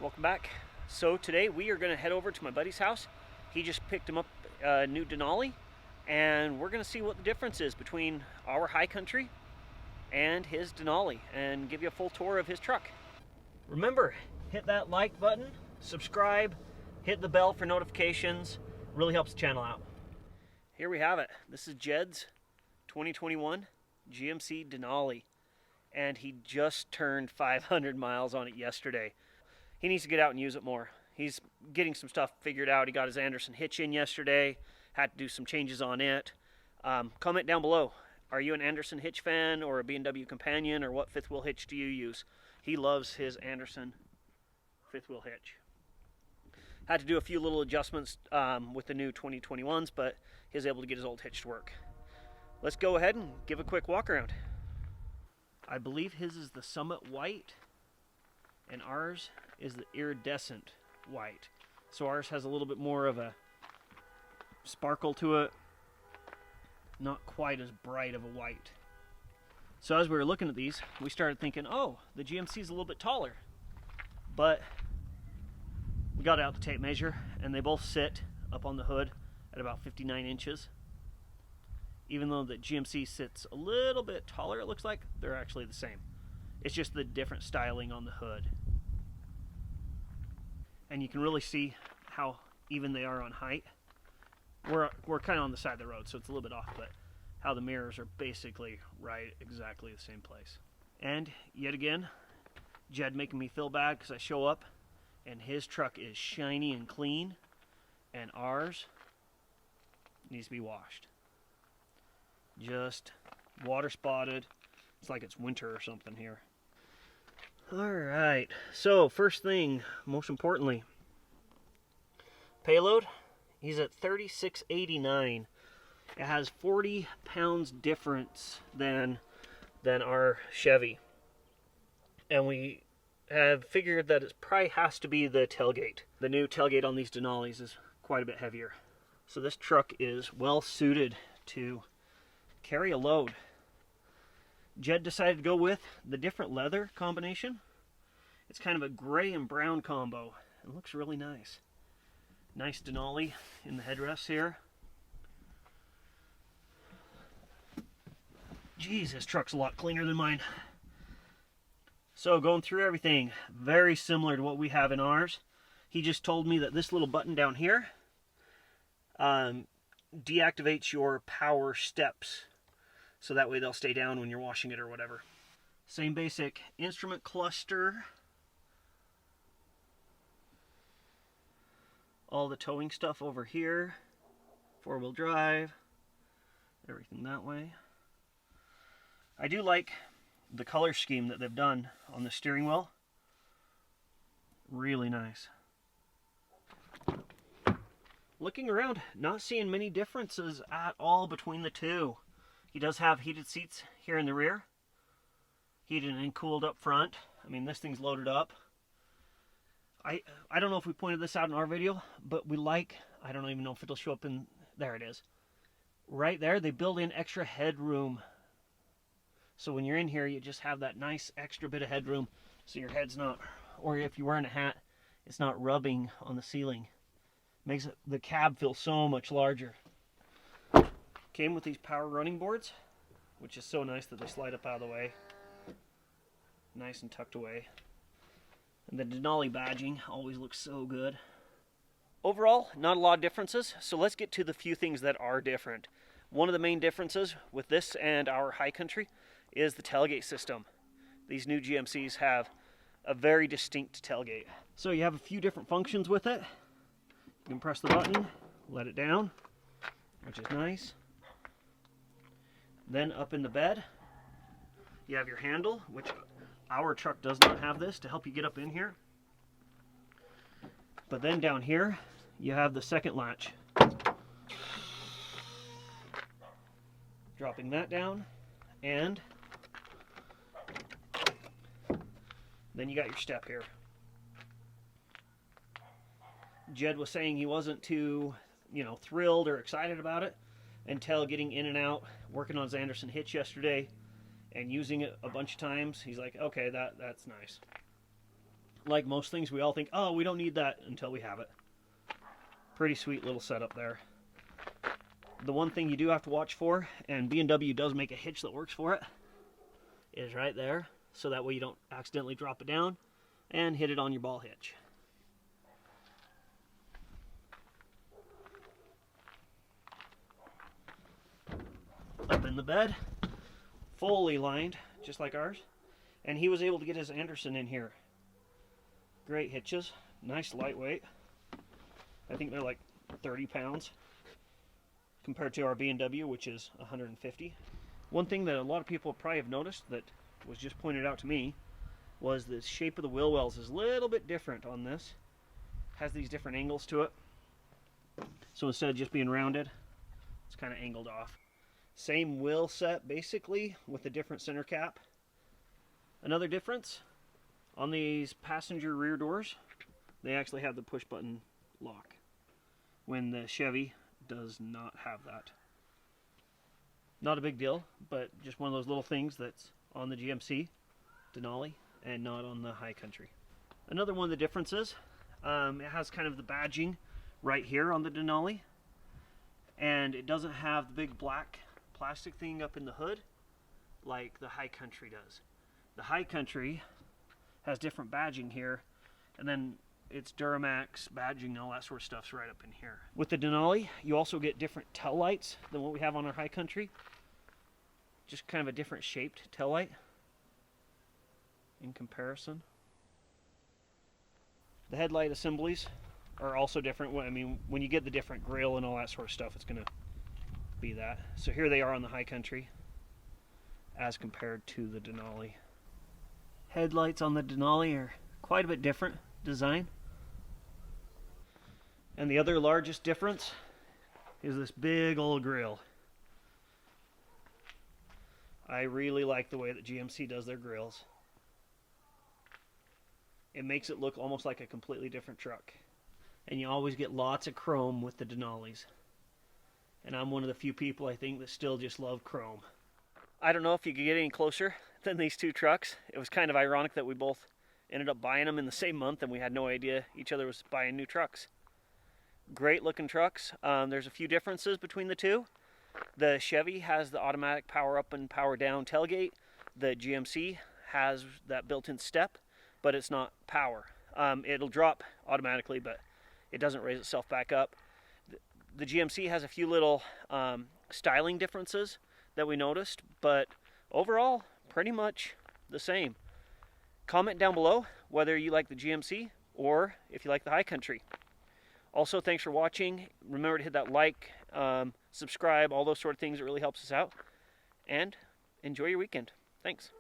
Welcome back. So today we are going to head over to my buddy's house. He just picked him up a new Denali, and we're going to see what the difference is between our high country and his Denali and give you a full tour of his truck. Remember, hit that like button, subscribe, hit the bell for notifications. Really helps the channel out. Here we have it. This is Jed's 2021 GMC Denali, and he just turned 500 miles on it yesterday. He needs to get out and use it more. He's getting some stuff figured out. He got his Anderson hitch in yesterday, had to do some changes on it. Comment down below. Are you an Anderson hitch fan or a B&W companion, or what fifth wheel hitch do you use? He loves his Anderson fifth wheel hitch. Had to do a few little adjustments with the new 2021s, but he was able to get his old hitch to work. Let's go ahead and give a quick walk around. I believe his is the Summit White, and ours is the Iridescent White. So ours has a little bit more of a sparkle to it, not quite as bright of a white. So as we were looking at these, we started thinking, oh, the GMC is a little bit taller. But we got out the tape measure, and they both sit up on the hood at about 59 inches. Even though the GMC sits a little bit taller, it looks like, they're actually the same. It's just the different styling on the hood. And you can really see how even they are on height. We're kind of on the side of the road, so it's a little bit off, but how the mirrors are basically right exactly the same place. And yet again, Jed making me feel bad because I show up and his truck is shiny and clean, and ours needs to be washed. Just water spotted. It's like it's winter or something here. Alright, so first thing, most importantly, payload, he's at 3689. It has 40 pounds difference than our Chevy. And we have figured that it probably has to be the tailgate. The new tailgate on these Denalis is quite a bit heavier. So this truck is well suited to carry a load. Jed decided to go with the different leather combination. It's kind of a gray and brown combo. It looks really nice. Nice Denali in the headrests here. Geez, this truck's a lot cleaner than mine. So going through everything, very similar to what we have in ours. He just told me that this little button down here deactivates your power steps, so that way they'll stay down when you're washing it or whatever. Same basic instrument cluster. All the towing stuff over here. Four-wheel drive. Everything that way. I do like the color scheme that they've done on the steering wheel. Really nice. Looking around, not seeing many differences at all between the two. He does have heated seats here in the rear. Heated and cooled up front. I mean, this thing's loaded up. I don't know if we pointed this out in our video, but we like, I don't even know if it'll show up in, there it is. Right there, they build in extra headroom. So when you're in here, you just have that nice extra bit of headroom, so your head's not, or if you're wearing a hat, it's not rubbing on the ceiling. Makes the cab feel so much larger. Came with these power running boards, which is so nice that they slide up out of the way. Nice and tucked away. And the Denali badging always looks so good. Overall, not a lot of differences, so let's get to the few things that are different. One of the main differences with this and our high country is the tailgate system. These new GMCs have a very distinct tailgate. So you have a few different functions with it. You can press the button, let it down, which is nice. Then up in the bed, you have your handle, which our truck does not have this to help you get up in here. But then down here, you have the second latch. Dropping that down, and then you got your step here. Jed was saying he wasn't too, thrilled or excited about it until getting in and out, working on his Anderson hitch yesterday and using it a bunch of times. He's like, okay, that's nice. like most things, we all think, oh, we don't need that until we have it. Pretty sweet little setup there. The one thing you do have to watch for, and B&W does make a hitch that works for it, is right there, so that way you don't accidentally drop it down and hit it on your ball hitch. Up in the bed, fully lined, just like ours, and he was able to get his Anderson in here. Great hitches, nice lightweight. I think they're like 30 pounds compared to our B&W, which is 150. One thing that a lot of people probably have noticed that was just pointed out to me was the shape of the wheel wells is a little bit different on this. Has these different angles to it. So instead of just being rounded, it's kind of angled off. Same wheel set basically with a different center cap. Another difference, on these passenger rear doors, they actually have the push button lock, when the Chevy does not have that. Not a big deal, but just one of those little things that's on the GMC Denali and not on the High Country. Another one of the differences, it has kind of the badging right here on the Denali, and it doesn't have the big black plastic thing up in the hood like the High Country does. The High Country has different badging here, and then it's Duramax badging and all that sort of stuff's right up in here. With the Denali, you also get different tail lights than what we have on our High Country. Just kind of a different shaped tail light in comparison. The headlight assemblies are also different. I mean, when you get the different grille and all that sort of stuff, it's going to be that. So here they are on the High Country as compared to the Denali. Headlights on the Denali are quite a bit different design. And the other largest difference is this big old grille. I really like the way that GMC does their grills. It makes it look almost like a completely different truck. And you always get lots of chrome with the Denalis. And I'm one of the few people, I think, that still just love chrome. I don't know if you could get any closer than these two trucks. It was kind of ironic that we both ended up buying them in the same month and we had no idea each other was buying new trucks. Great looking trucks. There's a few differences between the two. The Chevy has the automatic power up and power down tailgate. The GMC has that built-in step, but it's not power. It'll drop automatically, but it doesn't raise itself back up. The GMC has a few little styling differences that we noticed, but overall, pretty much the same. Comment down below whether you like the GMC or if you like the High Country. Also, thanks for watching. Remember to hit that like, subscribe, all those sort of things. It really helps us out. And enjoy your weekend. Thanks.